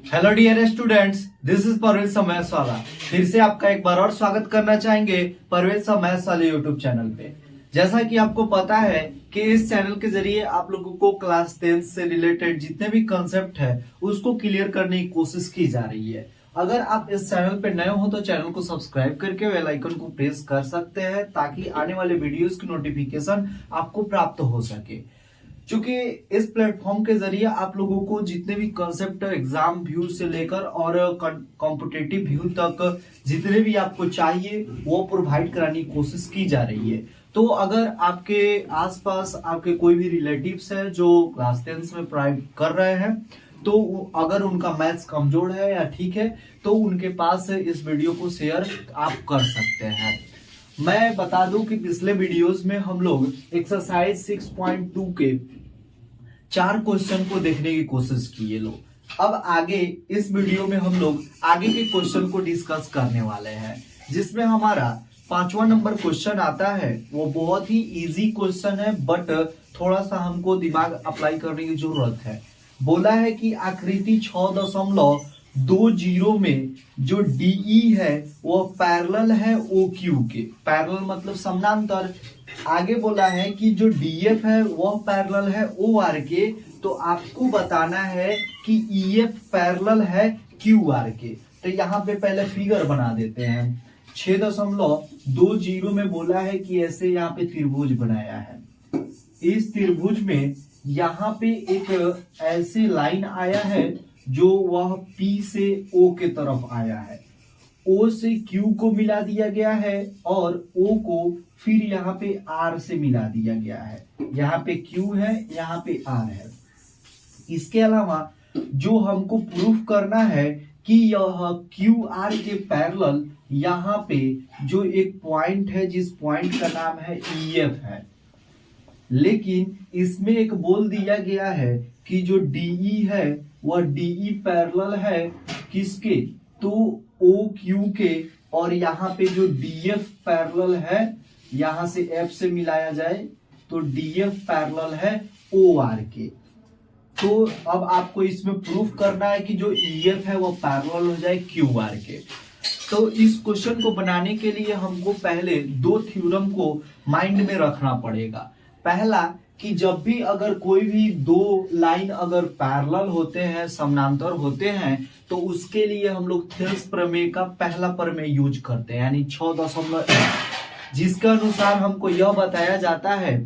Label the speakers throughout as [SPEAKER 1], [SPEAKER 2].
[SPEAKER 1] Hello dear students, this is Parvez समैस वाला। फिर से आपका एक बार और स्वागत करना चाहेंगे परवेज समैस वाले यूट्यूब चैनल पे। जैसा कि आपको पता है कि इस चैनल के जरिए आप लोगों को क्लास 10 से रिलेटेड जितने भी कंसेप्ट है उसको क्लियर करने की कोशिश की जा रही है। अगर आप इस चैनल पे नए हो तो चैनल को सब्सक्राइब करके बेल आइकन को प्रेस कर सकते हैं ताकि आने वाले वीडियोस की नोटिफिकेशन आपको प्राप्त हो सके। क्योंकि इस प्लेटफॉर्म के जरिए आप लोगों को जितने भी कंसेप्ट एग्जाम व्यू से लेकर और कॉम्पिटेटिव व्यू तक जितने भी आपको चाहिए वो प्रोवाइड कराने की कोशिश की जा रही है। तो अगर आपके आसपास आपके कोई भी रिलेटिव्स है जो क्लास 10 में पढ़ाई कर रहे हैं, तो अगर उनका मैथ्स कमजोर है या ठीक है तो उनके पास इस वीडियो को शेयर आप कर सकते हैं। मैं बता दूं कि पिछले वीडियोस में हम लोग एक्सरसाइज 6.2 के 4 क्वेश्चन को देखने की कोशिश किए लोग। अब आगे इस वीडियो में हम लोग आगे के क्वेश्चन को डिस्कस करने वाले हैं, जिसमें हमारा 5वां नंबर क्वेश्चन आता है। वो बहुत ही इजी क्वेश्चन है बट थोड़ा सा हमको दिमाग अप्लाई करने की जरूरत है। बोला है कि आकृति 6.20 में जो डीई है वो पैरेलल है OQ के। पैरेलल मतलब समानांतर। आगे बोला है कि जो डीएफ है वह पैरेलल है OR के। तो आपको बताना है कि EF पैरेलल है QR के। तो यहाँ पे पहले फिगर बना देते हैं। 6.20 में बोला है कि ऐसे यहाँ पे त्रिभुज बनाया है। इस त्रिभुज में यहाँ पे एक ऐसी लाइन आया है जो वह P से O के तरफ आया है। O से Q को मिला दिया गया है और O को फिर यहाँ पे R से मिला दिया गया है। यहाँ पे Q है, यहाँ पे R है। इसके अलावा जो हमको प्रूफ करना है कि यह QR के पैरेलल यहाँ पे जो एक पॉइंट है जिस पॉइंट का नाम है EF है। लेकिन इसमें एक बोल दिया गया है कि जो DE है वह DE पैरेलल है किसके, तो OQ के। और यहाँ पे जो DF पैरेलल है, यहाँ से F से मिलाया जाए तो DF पैरेलल है OR के। तो अब आपको इसमें प्रूफ करना है कि जो EF है वो पैरेलल हो जाए QR के। तो इस क्वेश्चन को बनाने के लिए हमको पहले 2 थ्योरम को माइंड में रखना पड़ेगा। पहला कि जब भी अगर कोई भी 2 लाइन अगर पैरेलल होते हैं, समानांतर होते हैं, तो उसके लिए हम लोग थेल्स प्रमेय का पहला प्रमेय यूज करते हैं, यानी 6.1, जिसके अनुसार हमको यह बताया जाता है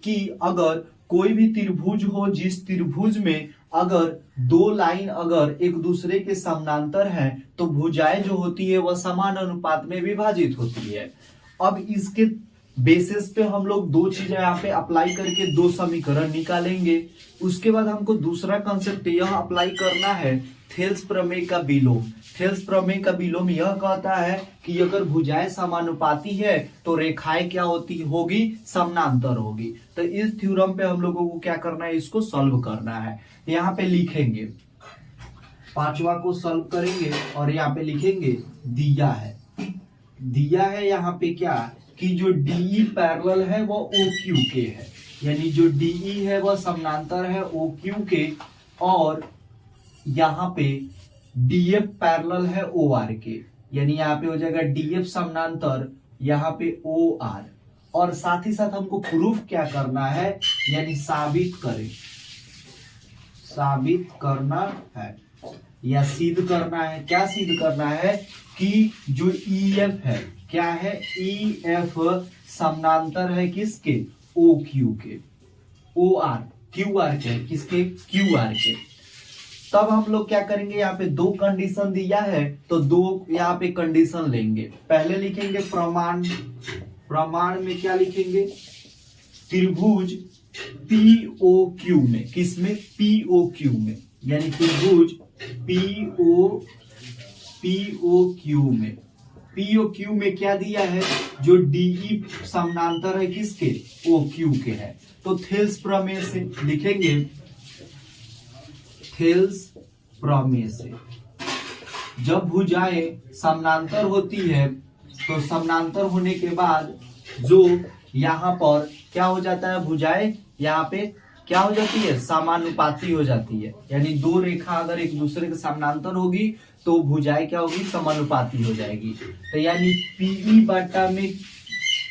[SPEAKER 1] कि अगर कोई भी त्रिभुज हो, जिस त्रिभुज में अगर 2 लाइन अगर एक दूसरे के समानांतर हैं, तो भुजाएं जो होती है वह समान अनुपात में विभाजित होती है। अब इसके बेसिस पे हम लोग 2 चीजें यहाँ पे अप्लाई करके 2 समीकरण निकालेंगे। उसके बाद हमको दूसरा कंसेप्ट यह अप्लाई करना है थेल्स प्रमेय का विलोम। थेल्स प्रमेय का विलोम यह कहता है कि अगर भुजाएं समानुपाती है तो रेखाएं क्या होगी, समानांतर होगी। तो इस थ्योरम पे हम लोगों को क्या करना है, इसको सॉल्व करना है। यहाँ पे लिखेंगे 5वां को सॉल्व करेंगे और यहाँ पे लिखेंगे दिया है यहाँ पे क्या कि जो DE पैरेलल है वो OQ के है, यानी जो DE है वह समानांतर है OQ के, और यहाँ पे DF पैरेलल है OR के, यानी यहाँ पे हो जाएगा DF समानांतर यहाँ पे OR। और साथ ही साथ हमको प्रूफ क्या करना है, यानी साबित करना है या सिद्ध करना है। क्या सिद्ध करना है कि जो EF है क्या है, EF समानांतर है किसके, OQ के, OR QR के, किसके, QR के। तब हम लोग क्या करेंगे, यहाँ पे 2 कंडीशन दिया है तो 2 यहाँ पे कंडीशन लेंगे। पहले लिखेंगे प्रमाण में क्या लिखेंगे, त्रिभुज POQ में, किसमें, POQ में, यानी त्रिभुज POQ में। POQ में क्या दिया है, जो DE समानांतर है किसके, OQ के है। तो थेल्स प्रमेय से लिखेंगे, थेल्स प्रमेय से जब भुजाएं समानांतर होती है तो समानांतर होने के बाद जो यहाँ पर क्या हो जाता है, भुजाएं यहाँ पे क्या हो जाती है, समानुपाती हो जाती है। यानी दो रेखा अगर एक दूसरे के समानांतर होगी तो भुजाएं क्या होगी, समानुपाती हो जाएगी। तो यानी पीई बटा में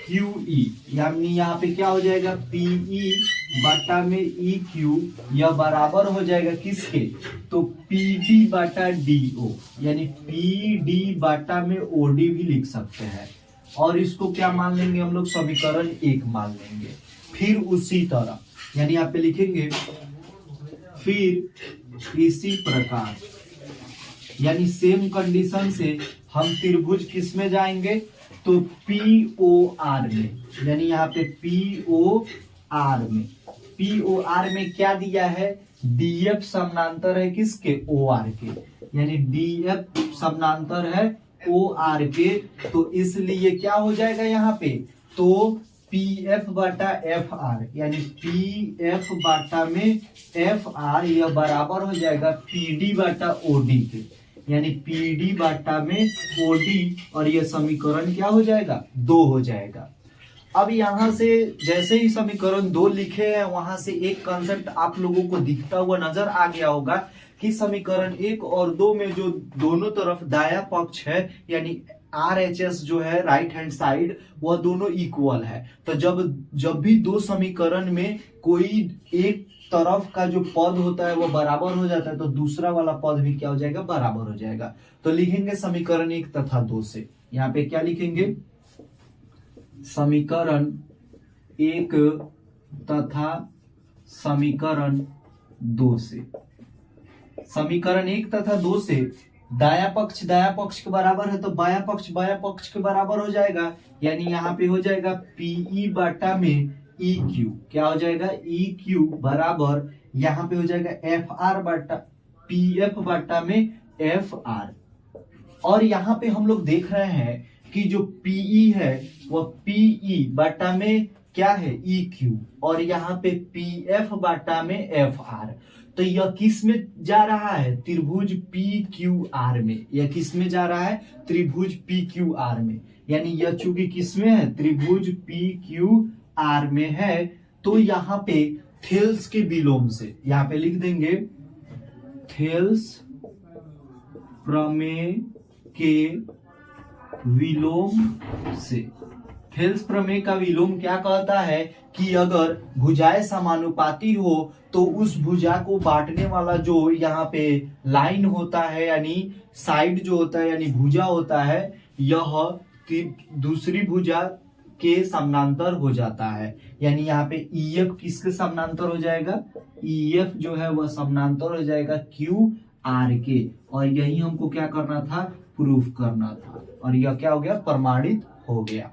[SPEAKER 1] क्यूई, यानी यहाँ पे क्या हो जाएगा, पीई बटा में ई क्यू, यह बराबर हो जाएगा किसके, तो पीडी बटा डीओ, यानी पीडी बटा में ओडी भी लिख सकते हैं। और इसको क्या मान लेंगे हम लोग, समीकरण 1 मान लेंगे। फिर उसी तरह यानी यहाँ पे लिखेंगे फिर इसी प्रकार, यानी सेम कंडीशन से हम त्रिभुज किस में जाएंगे, तो POR में, यानी यहाँ पे POR में क्या दिया है, DF समानांतर है किसके, OR के, यानी DF समानांतर है OR के। तो इसलिए क्या हो जाएगा यहाँ पे, तो PF बटा FR, यानी PF बटा में FR यह बराबर हो जाएगा PD बटा OD के, यानी PD बटा में OD, और यह समीकरण क्या हो जाएगा, 2 हो जाएगा। अब यहां से जैसे ही समीकरण 2 लिखे हैं, वहां से एक कंसेप्ट आप लोगों को दिखता हुआ नजर आ गया होगा कि समीकरण 1 और 2 में जो दोनों तरफ दाया पक्ष है, यानी RHS जो है राइट हैंड साइड, वह दोनों इक्वल है। तो जब भी दो समीकरण में कोई एक तरफ का जो पद होता है वो बराबर हो जाता है, तो दूसरा वाला पद भी क्या हो जाएगा, बराबर हो जाएगा। तो लिखेंगे समीकरण 1 तथा 2 से, यहाँ पे क्या लिखेंगे, समीकरण 1 तथा समीकरण 2 से। समीकरण 1 तथा 2 से दाया पक्ष के बराबर है, तो बाया पक्ष के बराबर हो जाएगा, यानी यहाँ पे हो जाएगा पीई बटा में ई क्यू, क्या हो जाएगा, ई क्यू बराबर यहाँ पे हो जाएगा FR बटा PF बटा में FR। और यहाँ पे हम लोग देख रहे हैं कि जो PE है वह PE बटा में क्या है, EQ, और यहाँ पे PF बटा में FR। तो यह किस में जा रहा है, त्रिभुज PQR में। यह किस में जा रहा है, त्रिभुज PQR में, यानी यह चूंकि किस में है, त्रिभुज PQR में है। तो यहाँ पे थेल्स के विलोम से, यहाँ पे लिख देंगे थेल्स प्रमेय के विलोम से। थेल्स प्रमेय का विलोम क्या कहता है कि अगर भुजाएं समानुपाती हो तो उस भुजा को बांटने वाला जो यहाँ पे लाइन होता है, यानी साइड जो होता है, यानी भुजा होता है, यह दूसरी भुजा के समानांतर हो जाता है। यानी यहाँ पे EF किसके समानांतर हो जाएगा, EF जो है वह समानांतर हो जाएगा QR के। और यही हमको क्या करना था, प्रूफ करना था, और यह क्या हो गया, प्रमाणित हो गया।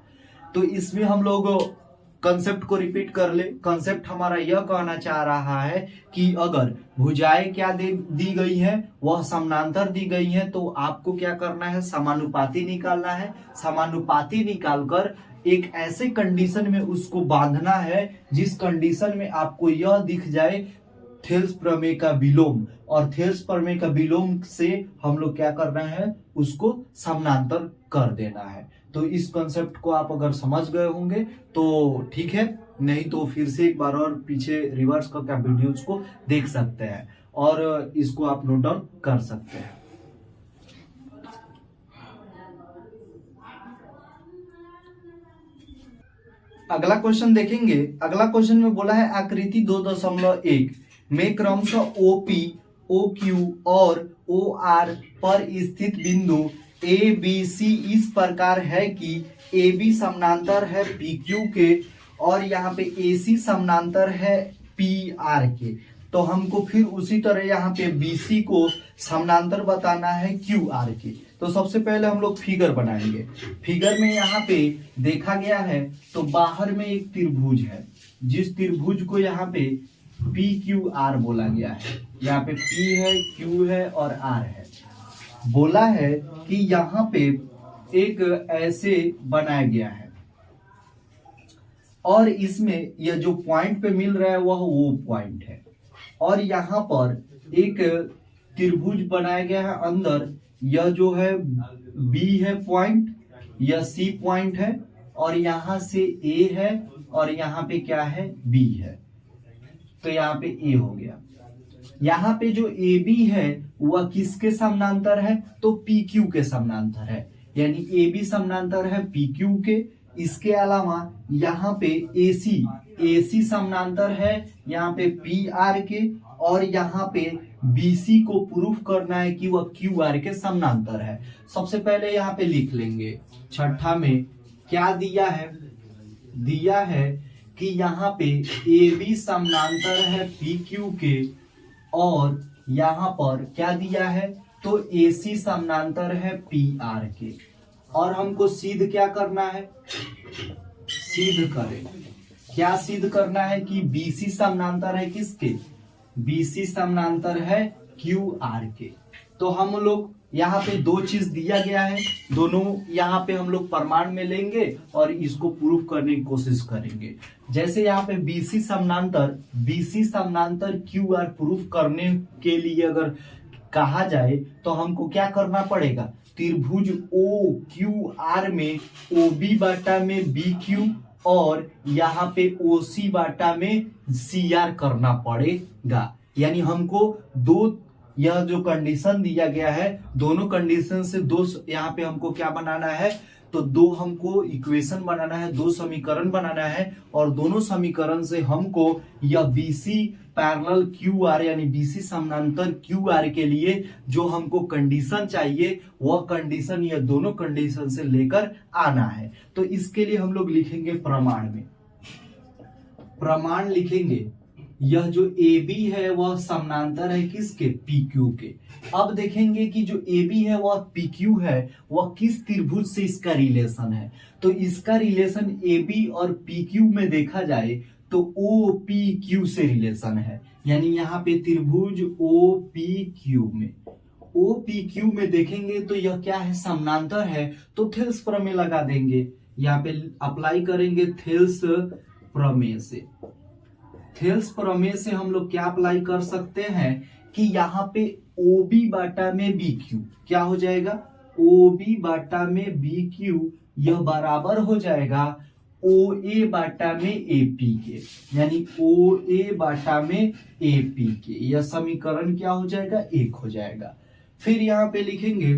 [SPEAKER 1] तो इसमें हम लोग कंसेप्ट को रिपीट कर ले। कंसेप्ट हमारा यह कहना चाह रहा है कि अगर भुजाएं क्या दी गई है, वह समानांतर दी गई है, तो आपको क्या करना है, समानुपाती निकालना है। समानुपाती निकालकर एक ऐसे कंडीशन में उसको बांधना है जिस कंडीशन में आपको यह दिख जाए थेल्स प्रमेय का विलोम, और थेल्स प्रमेय का विलोम से हम लोग क्या करना है, उसको समानांतर कर देना है। तो इस कॉन्सेप्ट को आप अगर समझ गए होंगे तो ठीक है, नहीं तो फिर से एक बार और पीछे रिवर्स करके आप वीडियोस को देख सकते हैं और इसको आप नोट डाउन कर सकते हैं। अगला क्वेश्चन देखेंगे। अगला क्वेश्चन में बोला है आकृति 2.1 में क्रमशः OP, OQ और OR पर स्थित बिंदु ABC इस प्रकार है कि AB समानांतर है PQ के और यहाँ पे AC समानांतर है PR के। तो हमको फिर उसी तरह यहाँ पे BC को समानांतर बताना है QR के। तो सबसे पहले हम लोग फिगर बनाएंगे। फिगर में यहाँ पे देखा गया है तो बाहर में एक त्रिभुज है, जिस त्रिभुज को यहाँ पे PQR बोला गया है। यहाँ पे P है, Q है और R है। बोला है कि यहाँ पे एक ऐसे बनाया गया है और इसमें यह जो पॉइंट पे मिल रहा है वह वो पॉइंट है, और यहाँ पर एक त्रिभुज बनाया गया है अंदर। यह जो है B है पॉइंट, यह C पॉइंट है और यहाँ से A है और यहाँ पे क्या है B है। तो यहाँ पे ए हो गया। यहाँ पे जो ए बी है वह किसके समानांतर है, तो पी क्यू के समानांतर है, यानी ए बी समानांतर है पी क्यू के। इसके अलावा यहाँ पे ए सी समानांतर है यहाँ पे पी आर के, और यहाँ पे BC को प्रूफ करना है कि वह QR के समानांतर है। सबसे पहले यहाँ पे लिख लेंगे, छठा में क्या दिया है, दिया है कि यहाँ पे AB समानांतर है PQ के, और यहाँ पर क्या दिया है, तो AC समानांतर है PR के। और हमको सिद्ध क्या करना है, सिद्ध करें, क्या सिद्ध करना है कि BC समानांतर है किसके, BC समानांतर है QR के। तो हम लोग यहाँ पे दो चीज दिया गया है, दोनों यहाँ पे हम लोग प्रमाण में लेंगे और इसको प्रूफ करने की कोशिश करेंगे। जैसे यहाँ पे BC समानांतर QR प्रूफ करने के लिए अगर कहा जाए तो हमको क्या करना पड़ेगा, त्रिभुज OQR में OB बाटा में BQ और यहाँ पे OC बाटा में CR करना पड़ेगा। यानी हमको दो, यह जो कंडीशन दिया गया है दोनों कंडीशन से दो, यहाँ पे हमको क्या बनाना है, तो दो हमको इक्वेशन बनाना है, दो समीकरण बनाना है, और दोनों समीकरण से हमको यह BC पैरेलल QR यानी BC समानांतर QR के लिए जो हमको कंडीशन चाहिए वह कंडीशन यह दोनों कंडीशन से लेकर आना है। तो इसके लिए हम लोग लिखेंगे प्रमाण में, प्रमाण लिखेंगे, यह जो AB है वह समानांतर है किसके, PQ के। अब देखेंगे कि जो AB है वह PQ है, वह किस त्रिभुज से इसका रिलेशन है। तो इसका रिलेशन AB और PQ में देखा जाए तो OPQ से रिलेशन है, यानी यहाँ पे त्रिभुज OPQ में देखेंगे तो यह क्या है, समानांतर है। तो थेल्स प्रमेय लगा देंगे, यहाँ पे अप्लाई करेंगे थेल्स प्रमेय से। थेल्स प्रमेय से हम लोग क्या अप्लाई कर सकते हैं कि यहाँ पे OB बाटा में BQ क्या हो जाएगा, OB बाटा में BQ यह बराबर हो जाएगा OA बाटा में AP के, यानी OA बाटा में AP के। यह समीकरण क्या हो जाएगा, 1 हो जाएगा। फिर यहाँ पे लिखेंगे,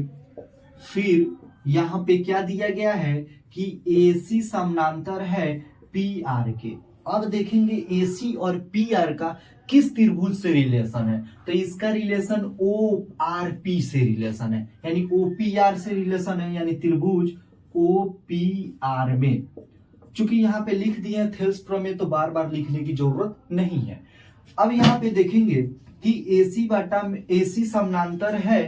[SPEAKER 1] फिर यहाँ पे क्या दिया गया है कि AC समानांतर है PR के। अब देखेंगे AC और PR का किस त्रिभुज से रिलेशन है, तो इसका रिलेशन ORP से रिलेशन है, यानी OPR से रिलेशन है, यानी त्रिभुज OPR में। चूंकि यहाँ पे लिख दिए हैं थेल्स प्रमेय तो बार बार लिखने की जरूरत नहीं है। अब यहाँ पे देखेंगे कि AC समानांतर है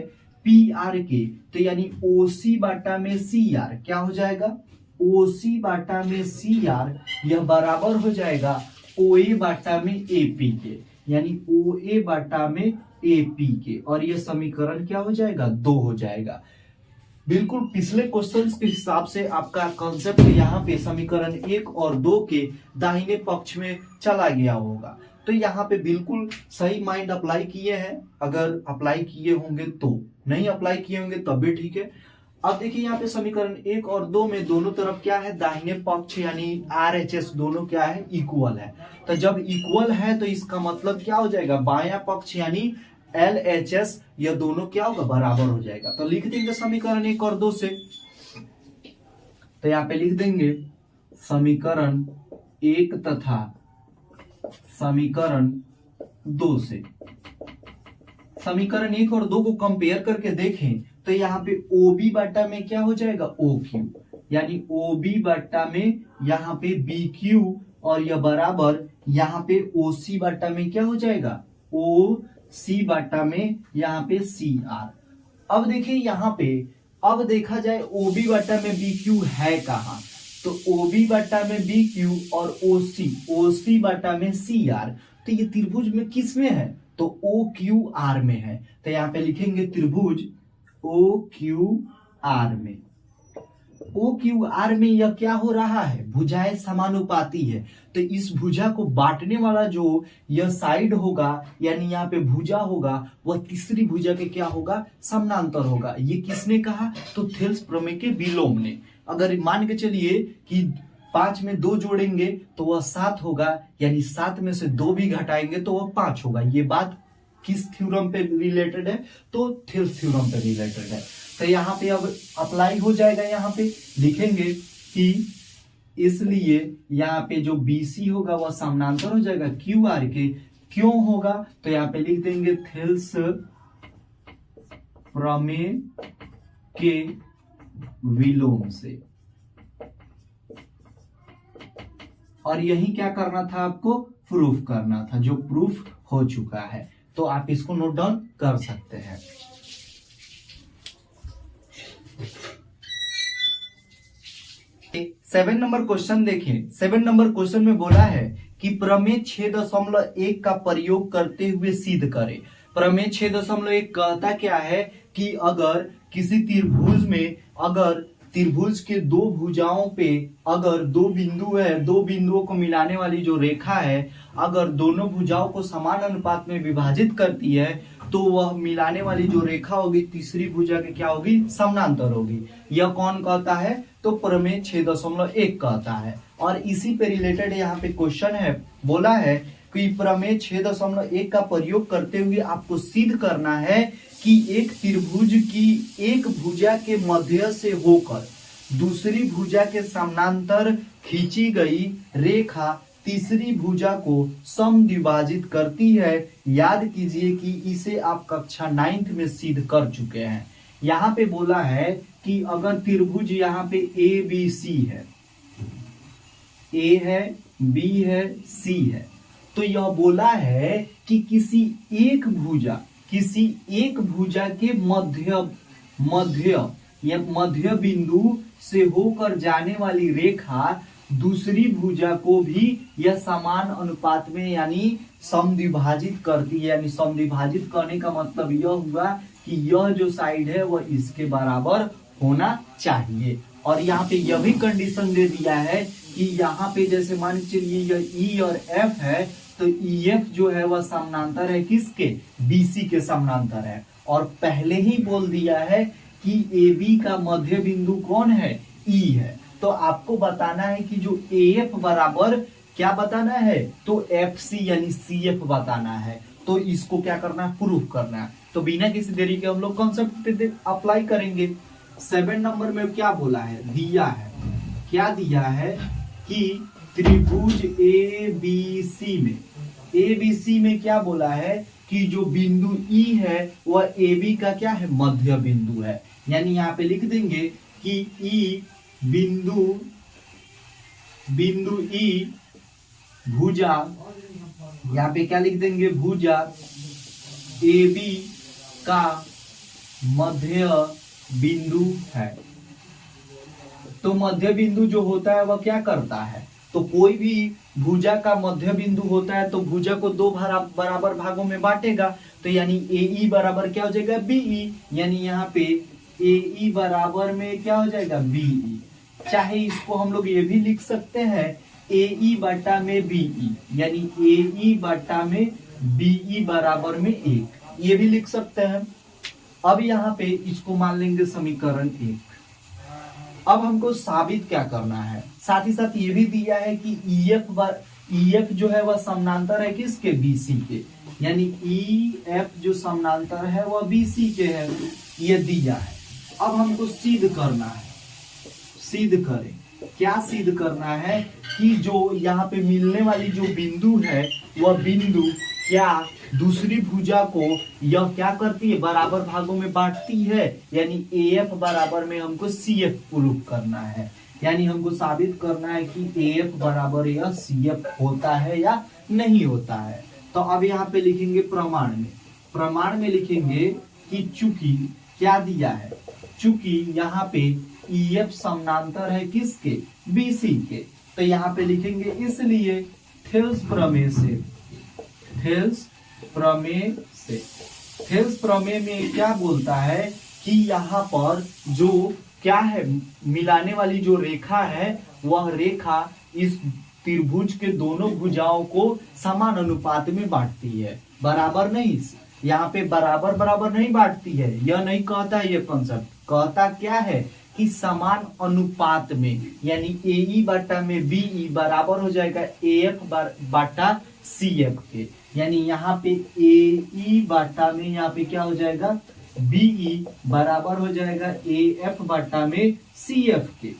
[SPEAKER 1] PR के, तो यानी OC बाटा में CR क्या हो जाएगा, OC बाटा में CR यह बराबर हो जाएगा OA बाटा में AP के, यानी OA बाटा में AP के, और यह समीकरण क्या हो जाएगा, 2 हो जाएगा। बिल्कुल पिछले क्वेश्चंस के हिसाब से आपका कॉन्सेप्ट यहाँ पे समीकरण 1 और 2 के दाहिने पक्ष में चला गया होगा। तो यहाँ पे बिल्कुल सही माइंड अप्लाई किए हैं, अगर अप्लाई किए होंगे तो, नहीं अप्लाई किए होंगे तब भी ठीक है। अब देखिए यहाँ पे समीकरण 1 और 2 में दोनों तरफ क्या है, दाहिने पक्ष यानी RHS दोनों क्या है, इक्वल है। तो जब इक्वल है तो इसका मतलब क्या हो जाएगा, बायां पक्ष यानी LHS यह दोनों क्या होगा, बराबर हो जाएगा। तो लिख देंगे समीकरण 1 और 2 से, तो यहाँ पे लिख देंगे समीकरण 1 तथा समीकरण 2 से। समीकरण 1 और 2 को कंपेयर करके देखें तो यहाँ पे OB बाटा में क्या हो जाएगा, OQ, यानी OB बाटा में यहाँ पे BQ, और यह बराबर यहाँ पे OC बाटा में क्या हो जाएगा, OC बाटा में यहाँ पे CR। अब देखिए यहाँ पे, अब देखा जाए OB बाटा में BQ है कहाँ, तो OB बाटा में BQ और OC बाटा में CR, तो ये त्रिभुज में किस में है, तो OQR में है। तो यहाँ पे लिखेंगे त्रिभुज OQR में। OQR में यह क्या हो रहा है, भुजाएं समानुपाती है, तो इस भुजा को बांटने वाला जो यह साइड होगा यानी यहाँ पे भुजा होगा वह तीसरी भुजा के क्या होगा, समानांतर होगा। ये किसने कहा, तो थेल्स प्रमेय के विलोम ने। अगर मान के चलिए कि 5 में 2 जोड़ेंगे तो वह 7 होगा, यानी 7 में से 2 भी घटाएंगे तो वह 5 होगा। ये बात किस थ्योरम पे रिलेटेड है? तो थेल्स थ्योरम पे रिलेटेड है। तो यहाँ पे अब अप्लाई हो जाएगा। यहाँ पे लिखेंगे कि इसलिए यहाँ पे जो BC होगा वह समानांतर हो जाएगा QR के। क्यों होगा? तो यहाँ पे लिख देंगे थेल्स प्रमेय के विलोम से। और यही क्या करना था आपको? प्रूफ करना था, जो प्रूफ हो चुका है। तो आप इसको नोट डाउन कर सकते हैं। 7 नंबर क्वेश्चन देखें। 7 नंबर क्वेश्चन में बोला है कि प्रमेय 6.1 का प्रयोग करते हुए सिद्ध करें। प्रमेय 6.1 कहता क्या है कि अगर किसी त्रिभुज में, अगर त्रिभुज के 2 भुजाओं पे अगर 2 बिंदु है, 2 बिंदुओं को मिलाने वाली जो रेखा है अगर दोनों भुजाओं को समान अनुपात में विभाजित करती है तो वह मिलाने वाली जो रेखा होगी तीसरी भुजा के क्या होगी? समानांतर होगी। यह कौन कहता है? तो प्रमेय 6.1 कहता है। और इसी पे रिलेटेड यहाँ पे क्वेश्चन है, बोला है कि प्रमेय 6.1 का प्रयोग करते हुए आपको सिद्ध करना है कि एक त्रिभुज की एक भुजा के मध्य से होकर दूसरी भुजा के समानांतर खींची गई रेखा तीसरी भुजा को समद्विभाजित करती है। याद कीजिए कि इसे आप कक्षा 9th में सिद्ध कर चुके हैं। यहाँ पे बोला है कि अगर त्रिभुज यहाँ पे ABC है, A है, B है, C है, तो यह बोला है कि किसी एक भुजा के मध्य बिंदु से होकर जाने वाली रेखा दूसरी भुजा को भी यह समान अनुपात में यानी समद्विभाजित करती है। यानी समद्विभाजित करने का मतलब यह हुआ कि यह जो साइड है वह इसके बराबर होना चाहिए। और यहाँ पे यह भी कंडीशन दे दिया है कि यहाँ पे जैसे मान के चलिए यह E और F है तो EF जो है वह समानांतर है किसके? BC के समानांतर है। और पहले ही बोल दिया है कि AB का मध्य बिंदु कौन है? E है। तो आपको बताना है कि जो AF बराबर क्या बताना है? तो FC यानी CF बताना है। तो इसको क्या करना है? प्रूफ करना है। तो बिना किसी देरी के हम लोग कॉन्सेप्ट पे अप्लाई करेंगे। 7 नंबर में क्या बोला है? दिया है, क्या दिया है कि त्रिभुज ABC में क्या बोला है कि जो बिंदु E है वह AB का क्या है? मध्य बिंदु है। यानी यहाँ पे लिख देंगे कि E बिंदु E भुजा, यहाँ पे क्या लिख देंगे? भुजा AB का मध्य बिंदु है। तो मध्य बिंदु जो होता है वह क्या करता है? तो कोई भी भुजा का मध्य बिंदु होता है तो भुजा को 2 बराबर भागों में बांटेगा। तो यानी AE बराबर क्या हो जाएगा? BE। यानी यहाँ पे AE बराबर में क्या हो जाएगा? BE। चाहे इसको हम लोग ये भी लिख सकते हैं AE बटा में BE, यानी AE बटा में BE बराबर में 1, ये भी लिख सकते हैं। अब यहाँ पे इसको मान लेंगे समीकरण 1। अब हमको साबित क्या करना है? साथ ही साथ ये भी दिया है कि EF जो है वह समानांतर है किसके? BC के। यानी EF जो समानांतर है वह BC के है, ये दिया है। अब हमको सिद्ध करना है। सिद्ध करें, क्या सिद्ध करना है कि जो यहाँ पे मिलने वाली जो बिंदु है वह बिंदु क्या दूसरी भुजा को यह क्या करती है? बराबर भागों में बांटती है। यानी AF बराबर में हमको CF प्रूफ करना है। यानी हमको साबित करना है कि AF बराबर यह CF होता है या नहीं होता है। तो अब यहाँ पे लिखेंगे प्रमाण में लिखेंगे कि चूंकि क्या दिया है? चूंकि यहाँ पे EF समानांतर है किसके? BC के। तो यहाँ पे लिखेंगे इसलिए थेल्स प्रमेय में क्या बोलता है कि यहाँ पर जो क्या है? मिलाने वाली जो रेखा है वह रेखा इस त्रिभुज के दोनों भुजाओं को समान अनुपात में बांटती है। बराबर नहीं, यहाँ पे बराबर नहीं बांटती है, यह नहीं कहता है। ये कॉन्सेप्ट कहता क्या है कि समान अनुपात में, यानी AE बटा में BE बराबर हो जाएगा AF बटा CF के। यानी यहाँ पे AE बटा में यहाँ पे क्या हो जाएगा BE बराबर हो जाएगा AF बटा में CF के।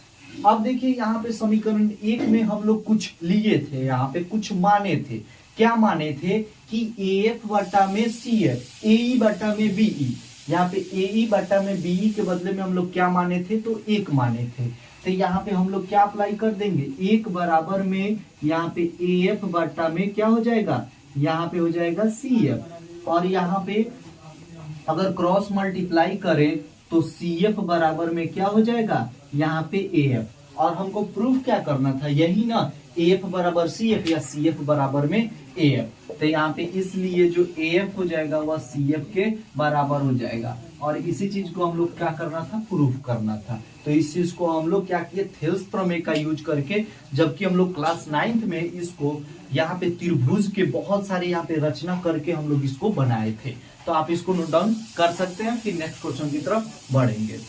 [SPEAKER 1] अब देखिए यहाँ पे समीकरण 1 में हम लोग कुछ लिए थे, यहाँ पे कुछ माने थे। क्या माने थे कि AF बटा में CF, AE बटा में BE, यहाँ पे AE बटा में BE के बदले में हम लोग क्या माने थे, तो 1 माने थे। तो यहाँ पे हम लोग क्या अप्लाई कर देंगे, 1 बराबर में यहाँ पे AF बटा में क्या हो जाएगा, यहाँ पे हो जाएगा CF, और यहाँ पे अगर क्रॉस मल्टीप्लाई करें तो CF बराबर में क्या हो जाएगा, यहाँ पे AF। और हमको प्रूफ क्या करना था, यही ना, AF बराबर CF या CF बराबर में AF। तो यहाँ पे इसलिए जो AF हो जाएगा वह CF के बराबर हो जाएगा। और इसी चीज को हम लोग क्या करना था, प्रूफ करना था। तो इस चीज को हम लोग क्या किए, थेल्स प्रमेय का यूज करके, जबकि हम लोग क्लास 9th में इसको यहाँ पे त्रिभुज के बहुत सारे यहाँ पे रचना करके हम लोग इसको बनाए थे। तो आप इसको नोट डाउन कर सकते हैं, फिर नेक्स्ट क्वेश्चन की तरफ बढ़ेंगे।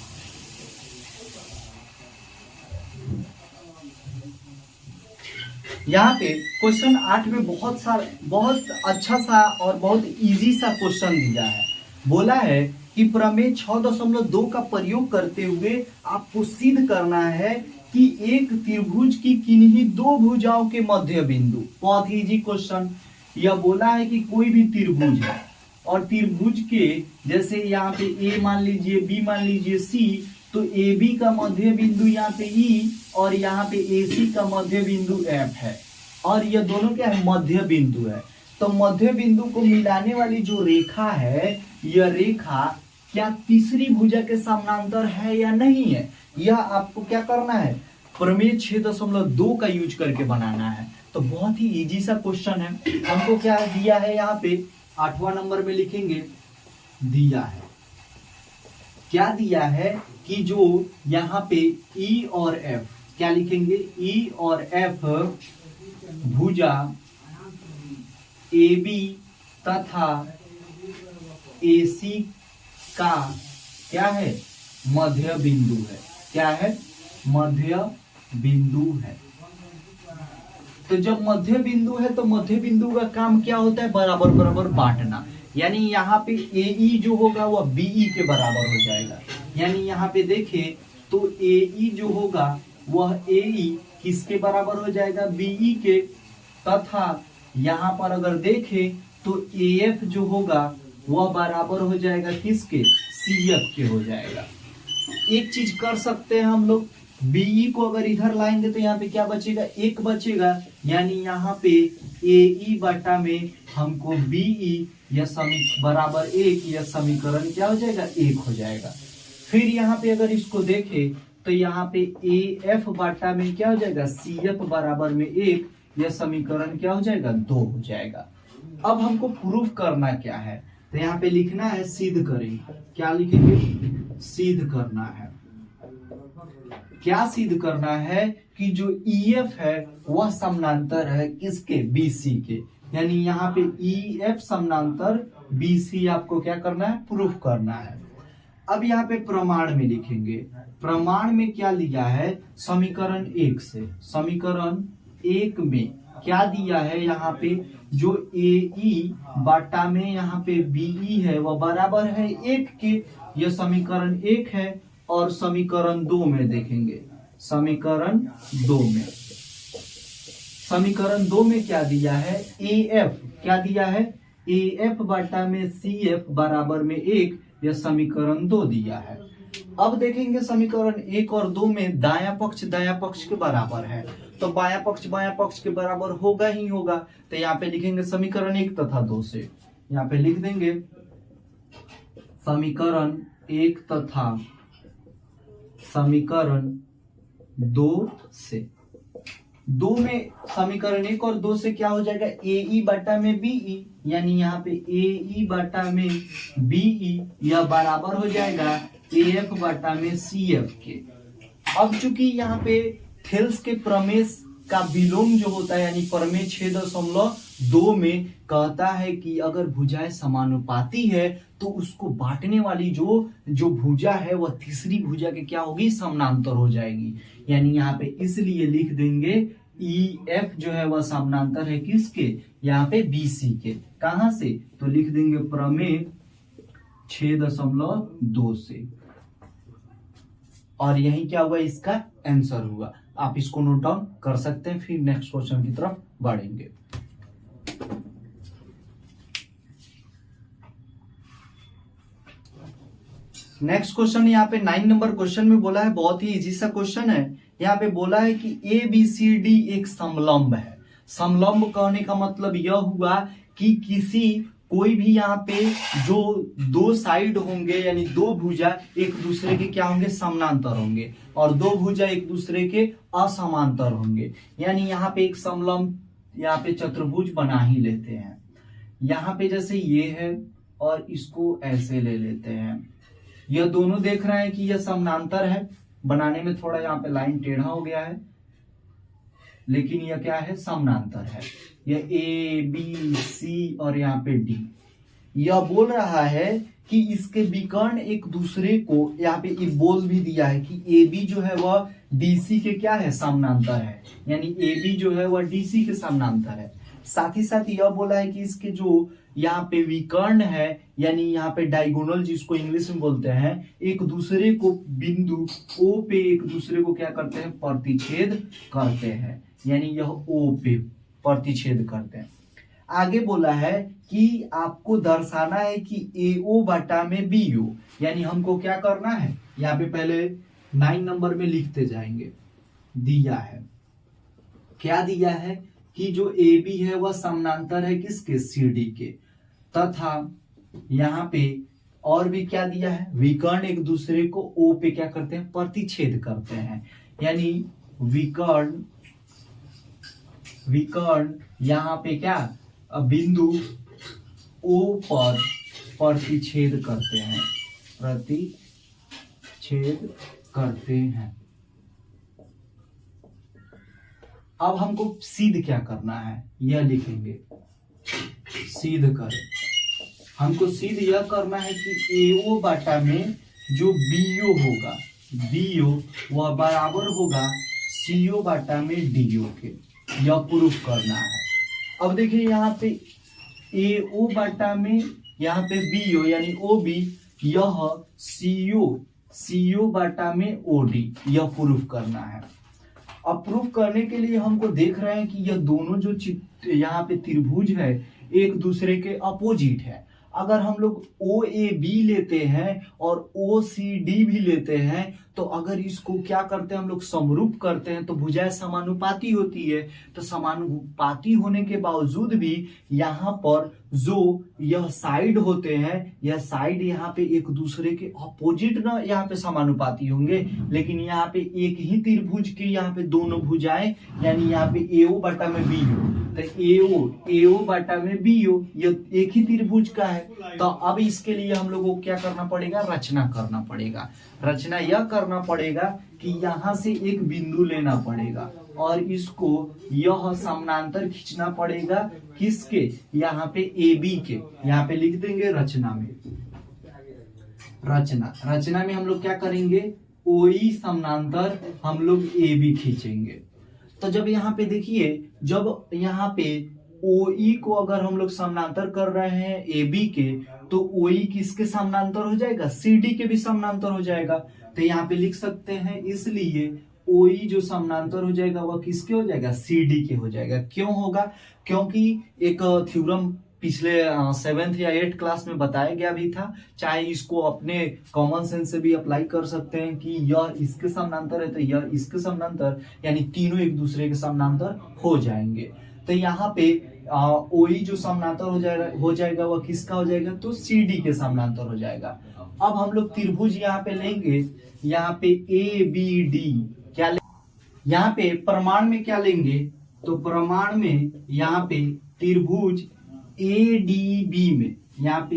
[SPEAKER 1] यहाँ पे क्वेश्चन 8 में बहुत अच्छा सा और बहुत इजी सा क्वेश्चन दिया है। बोला है कि प्रमेय 6.2 का प्रयोग करते हुए आपको सिद्ध करना है कि एक त्रिभुज की किन्हीं दो भुजाओं के मध्य बिंदु। बहुत इजी क्वेश्चन। यह बोला है कि कोई भी त्रिभुज है और त्रिभुज के जैसे यहाँ पे A मान लीजिए, B मान लीजिए, C, तो AB का मध्य बिंदु यहाँ पे E और यहाँ पे AC का मध्य बिंदु F है, और ये दोनों क्या है, मध्य बिंदु है। तो मध्य बिंदु को मिलाने वाली जो रेखा है, यह रेखा क्या तीसरी भुजा के समानांतर है या नहीं है, यह आपको क्या करना है, प्रमेय 6.2 का यूज करके बनाना है। तो बहुत ही इजी सा क्वेश्चन है। हमको क्या दिया है, यहाँ पे 8वां नंबर में लिखेंगे, दिया है क्या दिया है कि जो यहाँ पे E और F, क्या लिखेंगे, E और F भुजा AB तथा AC का क्या है, मध्य बिंदु है। क्या है, मध्य बिंदु है। तो जब मध्य बिंदु है तो मध्य बिंदु का काम क्या होता है, बराबर बराबर बांटना। यानी यहाँ पे AE जो होगा वह BE के बराबर हो जाएगा। यानी यहाँ पे देखें तो AE जो होगा वह AE किसके बराबर हो जाएगा, BE के, तथा यहाँ पर अगर देखें तो AF जो होगा वह बराबर हो जाएगा किसके, CF के हो जाएगा। एक चीज कर सकते हैं हम लोग, BE को अगर इधर लाएंगे तो यहाँ पे क्या बचेगा, 1 बचेगा। यानी यहाँ पे AE बटा में हमको BE या बराबर 1, यह समीकरण क्या हो जाएगा, 1 हो जाएगा। फिर यहाँ पे अगर इसको देखें तो यहाँ पे AF बटा में क्या हो जाएगा, CF बराबर में 1, यह समीकरण क्या हो जाएगा, 2 हो जाएगा। अब हमको प्रूफ करना क्या है, तो यहाँ पे लिखना है सिद्ध करें। क्या लिखेंगे, सिद्ध करना है। क्या सिद्ध करना है कि जो EF है वह समानांतर है किसके, BC के। यानी यहाँ पे EF समानांतर BC आपको क्या करना है, प्रूफ करना है। अब यहाँ पे प्रमाण में लिखेंगे। प्रमाण में क्या लिया है, समीकरण 1 से। समीकरण 1 में क्या दिया है, यहाँ पे जो AE बटा में यहाँ पे BE है वह बराबर है 1 के, यह समीकरण 1 है। और समीकरण 2 में देखेंगे, समीकरण 2 में, समीकरण 2 में क्या दिया है, AF क्या दिया है, AF बटा में CF बराबर में 1, यह समीकरण 2 दिया है। अब देखेंगे समीकरण 1 और 2 में दायां पक्ष के बराबर है, तो बायां पक्ष के बराबर होगा ही होगा। तो यहाँ पे लिखेंगे समीकरण 1 तथा 2 से, यहाँ पे लिख देंगे समीकरण 1 तथा समीकरण 2 से। 2 में समीकरण 1 और 2 से क्या हो जाएगा, AE बटा में BE, यानी यहाँ पे AE बटा में BE यह बराबर हो जाएगा AF बटा में CF के। अब चूंकि यहाँ पे थेल्स के प्रमेय का विलोम जो होता है यानी प्रमेय 6.2 में कहता है कि अगर भुजाएं समानुपाती है तो उसको बांटने वाली जो भुजा है वह तीसरी भुजा के क्या होगी, समानांतर हो जाएगी। यानी यहाँ पे इसलिए लिख देंगे EF जो है वह समानांतर है किसके, यहाँ पे BC के। कहां से, तो लिख देंगे प्रमेय 6.2 से, और यही क्या हुआ, इसका आंसर हुआ। आप इसको नोट डाउन कर सकते हैं, फिर नेक्स्ट क्वेश्चन की तरफ बढ़ेंगे। नेक्स्ट क्वेश्चन यहाँ पे 9 नंबर क्वेश्चन में बोला है, बहुत ही इजी सा क्वेश्चन है। यहाँ पे बोला है कि ABCD एक समलंब है। समलंब कहने का मतलब यह हुआ कि कोई भी यहाँ पे जो दो साइड होंगे यानी दो भुजा एक दूसरे के क्या होंगे, समानांतर होंगे, और दो भुजा एक दूसरे के असमांतर होंगे। यानी यहाँ पे एक समलंब, यहाँ पे चतुर्भुज बना ही लेते हैं। यहाँ पे जैसे ये है और इसको ऐसे ले लेते हैं, यह दोनों देख रहे हैं कि यह समानांतर है। बनाने में थोड़ा यहाँ पे लाइन टेढ़ा हो गया है, लेकिन यह क्या है, समानांतर है। यह ABC और यहाँ पे D। यह बोल रहा है कि इसके विकर्ण एक दूसरे को, यहाँ पे एक बोल भी दिया है कि AB जो है वह DC के क्या है, समानांतर है। यानी AB जो है वह DC के समानांतर है। साथ ही साथ यह बोला है कि इसके जो यहाँ पे विकर्ण है यानी यहाँ पे डायगोनल जिसको इंग्लिश में बोलते हैं, एक दूसरे को बिंदु O पे एक दूसरे को क्या करते हैं, प्रतिच्छेद करते हैं। यानी यह O पे प्रतिच्छेद करते हैं। आगे बोला है कि आपको दर्शाना है कि AO बटा में BO, यानी हमको क्या करना है, यहाँ पे पहले 9 नंबर में लिखते जाएंगे। दिया है, क्या दिया है कि जो AB है वह समानांतर है किसके, CD के, तथा यहाँ पे और भी क्या दिया है, विकर्ण एक दूसरे को O पे क्या करते हैं, प्रतिच्छेद करते हैं। यानी विकर्ण यहाँ पे क्या, बिंदु O पर प्रतिच्छेद करते हैं। अब हमको सिद्ध क्या करना है, यह लिखेंगे, सिद्ध करें। हमको सिद्ध यह करना है कि AO बटा में जो BO होगा, BO वह बराबर होगा CO बटा में DO के, यह प्रूफ करना है। अब देखिए यहाँ पे AO बटा में यहाँ पे BO यानी OB, यह CO बटा में OD, यह प्रूफ करना है। अब प्रूफ करने के लिए हमको देख रहे हैं कि यह दोनों जो यहाँ पे त्रिभुज है एक दूसरे के अपोजिट है। अगर हम लोग OAB लेते हैं और OCD भी लेते हैं तो अगर इसको क्या करते हैं, हम लोग समरूप करते हैं तो भुजाएं समानुपाती होती है। तो समानुपाती होने के बावजूद भी यहाँ पर जो यह साइड होते हैं, यह साइड यहाँ पे एक दूसरे के अपोजिट ना यहाँ पे समानुपाती होंगे, लेकिन यहाँ पे एक ही त्रिभुज के यहाँ पे दोनों भुजाएं यानी यहाँ पे AO बटा में BO, तो AO बटा में BO यह एक ही त्रिभुज का है। तो अब इसके लिए हम लोगों को क्या करना पड़ेगा, रचना करना पड़ेगा। रचना यह करना पड़ेगा कि यहाँ से एक बिंदु लेना पड़ेगा और इसको यह समानांतर खींचना पड़ेगा किसके, यहाँ पे AB के। यहाँ पे लिख देंगे रचना में, रचना में हम लोग क्या करेंगे, OE समानांतर हम लोग AB खींचेंगे। तो जब यहाँ पे देखिए, जब यहाँ पे OE को अगर हम लोग समानांतर कर रहे हैं AB के, तो OE किसके समानांतर हो जाएगा, CD के भी समानांतर हो जाएगा। तो यहाँ पे लिख सकते हैं, इसलिए OE जो समानांतर हो जाएगा वह किसके हो जाएगा, CD के हो जाएगा। क्यों होगा, क्योंकि एक थ्योरम पिछले 7th या 8th क्लास में बताया गया भी था। चाहे इसको अपने कॉमन सेंस से भी अप्लाई कर सकते हैं कि यह इसके समानांतर है तो यह इसके समानांतर, यानी तीनों एक दूसरे के समानांतर हो जाएंगे। तो यहाँ पे OE जो समानांतर हो जाएगा वह किसका हो जाएगा, तो CD के समानांतर हो जाएगा। अब हम लोग त्रिभुज यहाँ पे लेंगे, यहाँ पे ABD क्या यहाँ पे प्रमाण में क्या लेंगे, तो प्रमाण में यहाँ पे त्रिभुज ADB में, यहाँ पे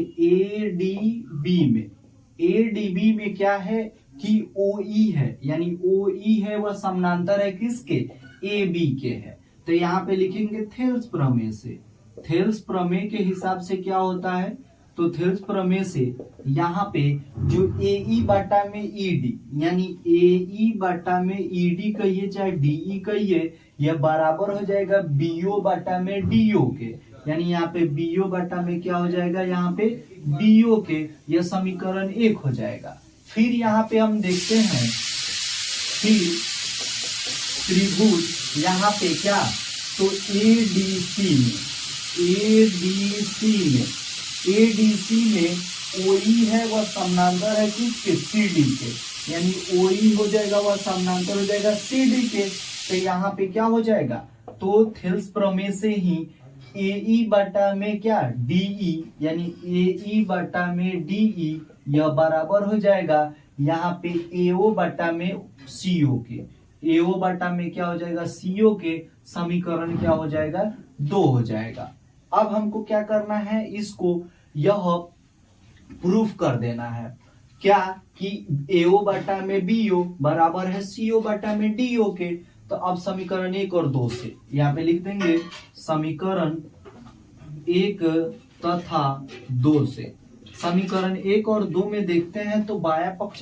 [SPEAKER 1] ADB में क्या है, कि OE है, यानी OE है वह समानांतर है किसके, AB के है। तो यहाँ पे लिखेंगे थेल्स प्रमेय से। थेल्स प्रमेय के हिसाब से क्या होता है, तो थेल्स प्रमेय से यहाँ पे जो AE बटा में ED, यानी AE बटा में ED कहिए चाहे DE कहिए, यह बराबर हो जाएगा BO बटा में DO के, यानी यहाँ पे BO बटा में क्या हो जाएगा, यहाँ पे DO के, यह समीकरण 1 हो जाएगा। फिर यहाँ पे हम देखते हैं कि त्रिभुज यहाँ पे क्या, तो ADC में OE है वह समानांतर है किसके, CD के, यानी OE हो जाएगा वह समानांतर हो जाएगा CD के। तो यहाँ पे क्या हो जाएगा, तो थेल्स प्रमेय से ही AE बटा में क्या DE, यानी AE बटा में DE यह बराबर हो जाएगा यहाँ पे AO बटा में CO के। AO बटा में क्या हो जाएगा, CO के, समीकरण क्या हो जाएगा, 2 हो जाएगा। अब हमको क्या करना है, इसको यह प्रूफ कर देना है क्या, कि AO बटा में BO बराबर है CO बटा में DO के। तो अब समीकरण 1 और 2 से यहाँ पे लिख देंगे समीकरण 1 तथा 2 से। समीकरण 1 और 2 में देखते हैं तो बाया पक्ष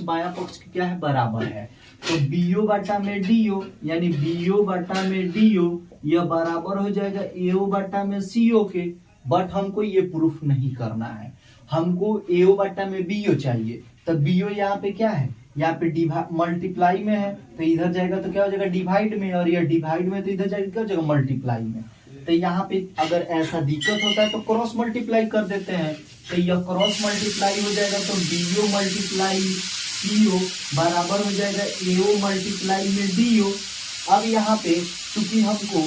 [SPEAKER 1] क्या है, बराबर है। तो BO बटा में DO, यानी BO बटा में DO यह बराबर हो जाएगा AO बटा में CO के। बट हमको ये प्रूफ नहीं करना है, हमको AO बटा में BO चाहिए। तो BO यहाँ पे क्या है, यहाँ पे मल्टीप्लाई में है, तो इधर जाएगा तो क्या हो जाएगा, डिवाइड में, और यह डिवाइड में तो इधर जाएगा क्या हो जाएगा, मल्टीप्लाई में। तो यहाँ पे अगर ऐसा दिक्कत होता है तो क्रॉस मल्टीप्लाई कर देते हैं, तो यह क्रॉस मल्टीप्लाई हो जाएगा, तो BO मल्टीप्लाई CO बराबर हो जाएगा AO मल्टीप्लाई में DO। अब यहाँ पे चूंकि हमको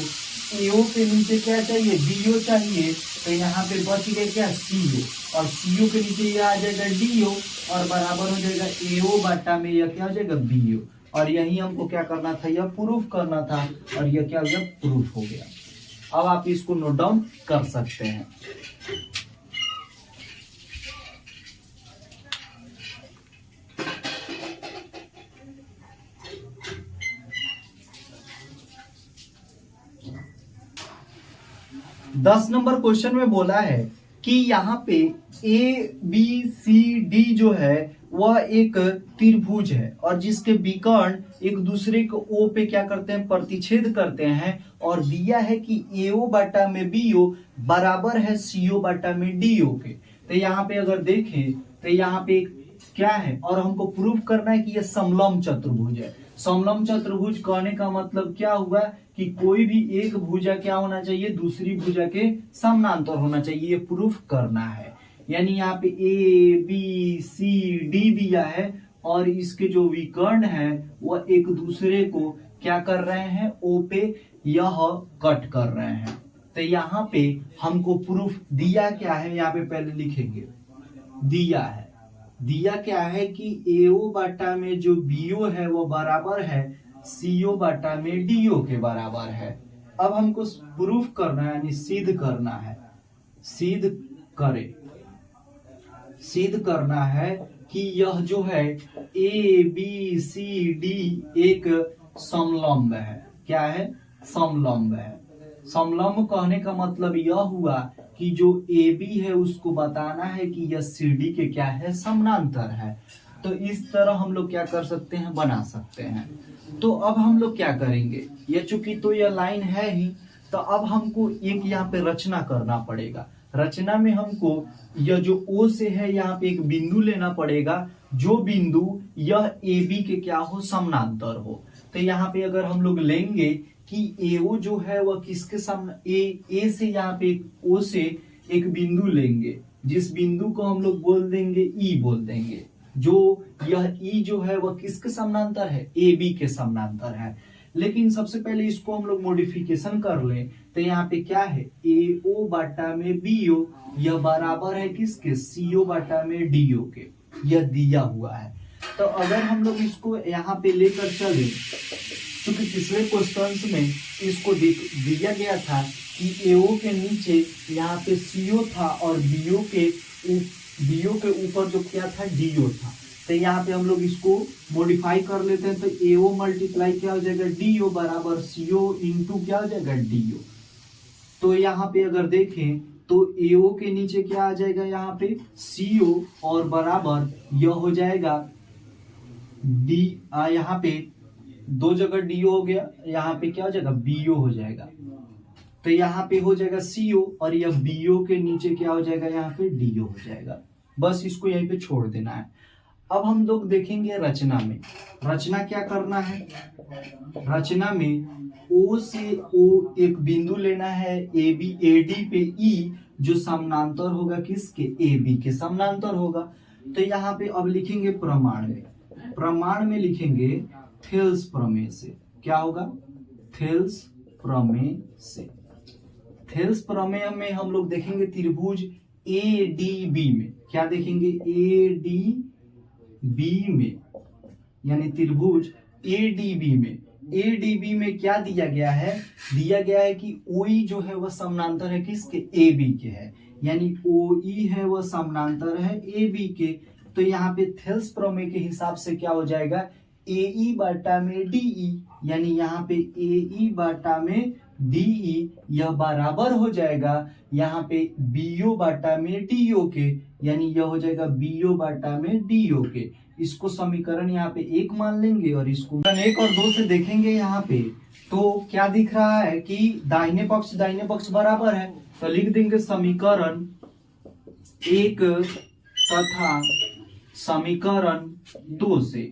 [SPEAKER 1] AO के नीचे क्या चाहिए, BO चाहिए, तो यहाँ पे बच गया क्या, CO, और CO के नीचे यह आ जाएगा DO, और बराबर हो जाएगा AO बटा में यह क्या हो जाएगा, BO। और यही हमको क्या करना था, यह प्रूफ करना था, और यह क्या हो गया, प्रूफ हो गया। अब आप इसको नोट डाउन कर सकते हैं। दस नंबर क्वेश्चन में बोला है कि यहाँ पे ABCD जो है वह एक त्रिभुज है, और जिसके विकर्ण एक दूसरे को O पे क्या करते हैं, प्रतिच्छेद करते हैं, और दिया है कि AO बटा में BO बराबर है CO बटा में DO के। तो यहाँ पे अगर देखें तो यहाँ पे क्या है, और हमको प्रूफ करना है कि यह समलंब चतुर्भुज है। समलंब चतुर्भुज कहने का मतलब क्या हुआ, कि कोई भी एक भुजा क्या होना चाहिए, दूसरी भुजा के समानांतर होना चाहिए, ये प्रूफ करना है। यानी यहाँ पे ABCD दिया है, और इसके जो विकर्ण है वह एक दूसरे को क्या कर रहे हैं, O पे यह कट कर रहे हैं। तो यहाँ पे हमको प्रूफ दिया क्या है, यहाँ पे पहले लिखेंगे, दिया क्या है कि AO बटा में जो BO है वो बराबर है CO बटा में DO के बराबर है। अब हमको प्रूफ करना है, यानी सिद्ध करना है, सिद्ध करना है कि यह जो है ABCD एक समलंब है। क्या है, समलंब है। समलंब कहने का मतलब यह हुआ कि जो AB है उसको बताना है कि यह CD के क्या है, समानांतर है। तो इस तरह हम लोग क्या कर सकते हैं, बना सकते हैं। तो अब हम लोग क्या करेंगे, ये चूंकि तो यह लाइन है ही, तो अब हमको एक यहाँ पे रचना करना पड़ेगा। रचना में हमको यह जो O से है यहाँ पे एक बिंदु लेना पड़ेगा, जो बिंदु यह AB के क्या हो, समानांतर हो। तो यहाँ पे अगर हम लोग लेंगे कि AO जो है वह किसके सामने, A से यहाँ पे O से एक बिंदु लेंगे, जिस बिंदु को हम लोग बोल देंगे E बोल देंगे। जो यह E जो है वह किसके समानांतर है, AB के समानांतर है। लेकिन सबसे पहले इसको हम लोग मॉडिफिकेशन कर लें, तो यहाँ पे क्या है, AO बटा में BO यह बराबर है किसके, CO बटा में DO के, यह दिया हुआ है। तो अगर हम लोग इसको यहाँ पे लेकर चले, क्योंकि पिछले क्वेश्चन में इसको दिया गया था कि AO के नीचे यहाँ पे CO था, और BO के ऊपर जो क्या था, DO था। तो यहाँ पे हम लोग इसको मॉडिफाई कर लेते हैं। तो AO मल्टीप्लाई क्या हो जाएगा DO बराबर CO इंटू क्या हो जाएगा DO। तो यहाँ पे अगर देखें तो AO के नीचे क्या आ जाएगा यहाँ पे CO और बराबर यह हो जाएगा D। यहाँ पे दो जगह DO हो गया, यहाँ पे क्या हो जाएगा BO हो जाएगा। तो यहाँ पे हो जाएगा CO और यह BO के नीचे क्या हो जाएगा यहाँ पे DO हो जाएगा। बस इसको यहीं पे छोड़ देना है। अब हम लोग देखेंगे रचना में। रचना क्या करना है, रचना में O से O एक बिंदु लेना है, AB AD पे E जो समानांतर होगा किसके AB के समानांतर होगा। तो यहाँ पे अब लिखेंगे प्रमाण में, प्रमाण में लिखेंगे थेल्स प्रमेय से। क्या होगा थेल्स प्रमेय से। थेल्स प्रमेय में हम लोग देखेंगे त्रिभुज ADB में, क्या देखेंगे ADB में, यानी त्रिभुज ADB में क्या दिया गया है, दिया गया है कि OE जो है वह समानांतर है किसके AB के है, यानी OE है वह समानांतर है AB के। तो यहाँ पे थेल्स प्रमेय के हिसाब से क्या हो जाएगा AE बाटा में DE, यानी यहाँ पे AE बाटा में DE यह बराबर हो जाएगा यहाँ पे BO बाटा में DO के, यानी यह हो जाएगा BO बाटा में DO के। इसको समीकरण यहाँ पे 1 मान लेंगे और इसको 1 और 2 से देखेंगे यहाँ पे तो क्या दिख रहा है कि दाहिने पक्ष बराबर है। तो लिख देंगे समीकरण 1 तथा समीकरण 2 से।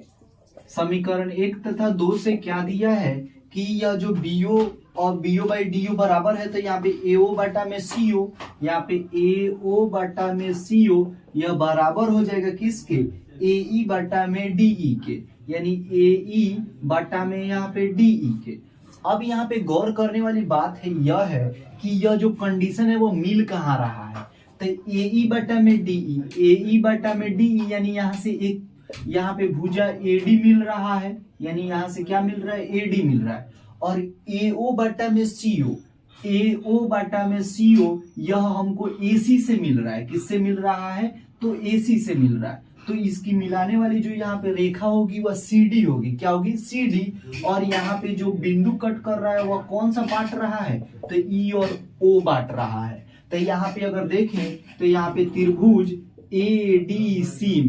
[SPEAKER 1] समीकरण 1 तथा 2 से क्या दिया है कि यह जो BO और BO बाई DO बराबर है, तो यहाँ पे AO बाटा में CO, यहाँ पे AO बाटा में CO यह बराबर हो जाएगा किसके AE बाटा में DE के, यानी AE बाटा में यहाँ पे DE के। अब यहाँ पे गौर करने वाली बात है यह है कि यह जो कंडीशन है वो मिल कहाँ रहा है। तो AE बाटा में DE, AE बाटा में DE यानी यहाँ से एक यहाँ पे भुजा AD मिल रहा है, यानी यहाँ से क्या मिल रहा है AD मिल रहा है। और AO बाटा में CO, AO बाटा में CO यह हमको AC से मिल रहा है। किससे मिल रहा है तो AC से मिल रहा है। तो इसकी मिलाने वाली जो यहाँ पे रेखा होगी वह CD होगी। क्या होगी CD। और यहाँ पे जो बिंदु कट कर रहा है वह कौन सा बांट रहा है तो E और O बांट रहा है। तो यहाँ पे अगर देखें तो यहाँ पे त्रिभुज ADC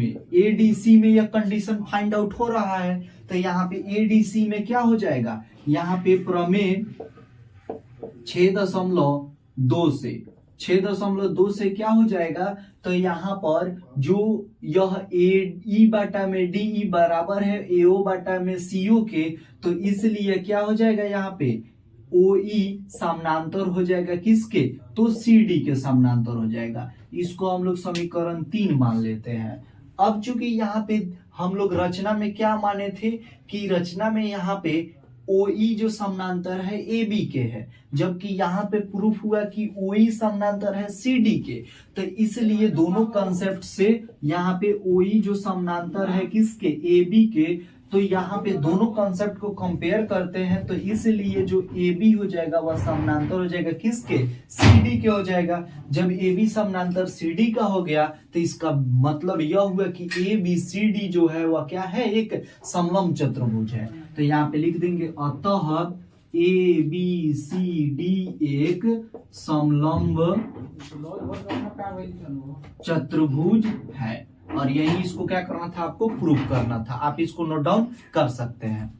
[SPEAKER 1] में यह कंडीशन फाइंड आउट हो रहा है। तो यहाँ पे ADC में क्या हो जाएगा, यहाँ पे प्रमेय 6.2 से क्या हो जाएगा, तो यहाँ पर जो यह AE बाटा में DE बराबर है AO बाटा में CO के, तो इसलिए क्या हो जाएगा यहाँ पे OE समानांतर हो जाएगा किसके तो CD के समानांतर हो जाएगा। इसको हम लोग समीकरण 3 मान लेते हैं। अब चूंकि यहाँ पे हम लोग रचना में क्या माने थे कि रचना में यहाँ पे OE जो समानांतर है AB के है, जबकि यहाँ पे प्रूफ हुआ कि OE समानांतर है CD के। तो इसलिए दोनों कंसेप्ट से यहाँ पे OE जो समानांतर है किसके AB के, तो यहाँ पे दोनों कंसेप्ट को कंपेयर करते हैं। तो इसलिए जो AB हो जाएगा वह समानांतर हो जाएगा किसके CD के हो जाएगा। जब AB समानांतर CD का हो गया तो इसका मतलब यह हुआ कि ABCD जो है वह क्या है एक समलंब चतुर्भुज है। तो यहाँ पे लिख देंगे अतः ABCD एक समलंब चतुर्भुज है। और यही इसको क्या करना था आपको प्रूफ करना था। आप इसको नोट डाउन कर सकते हैं।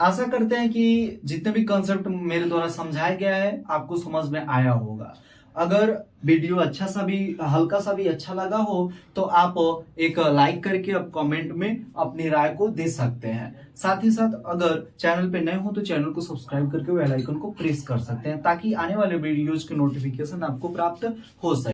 [SPEAKER 1] आशा करते हैं कि जितने भी कॉन्सेप्ट मेरे द्वारा समझाया गया है आपको समझ में आया होगा। अगर वीडियो अच्छा सा भी हल्का सा भी अच्छा लगा हो तो आप एक लाइक करके आप कमेंट में अपनी राय को दे सकते हैं। साथ ही साथ अगर चैनल पे नए हो तो चैनल को सब्सक्राइब करके बेल आइकन को प्रेस कर सकते हैं ताकि आने वाले वीडियोज के नोटिफिकेशन आपको प्राप्त हो सके।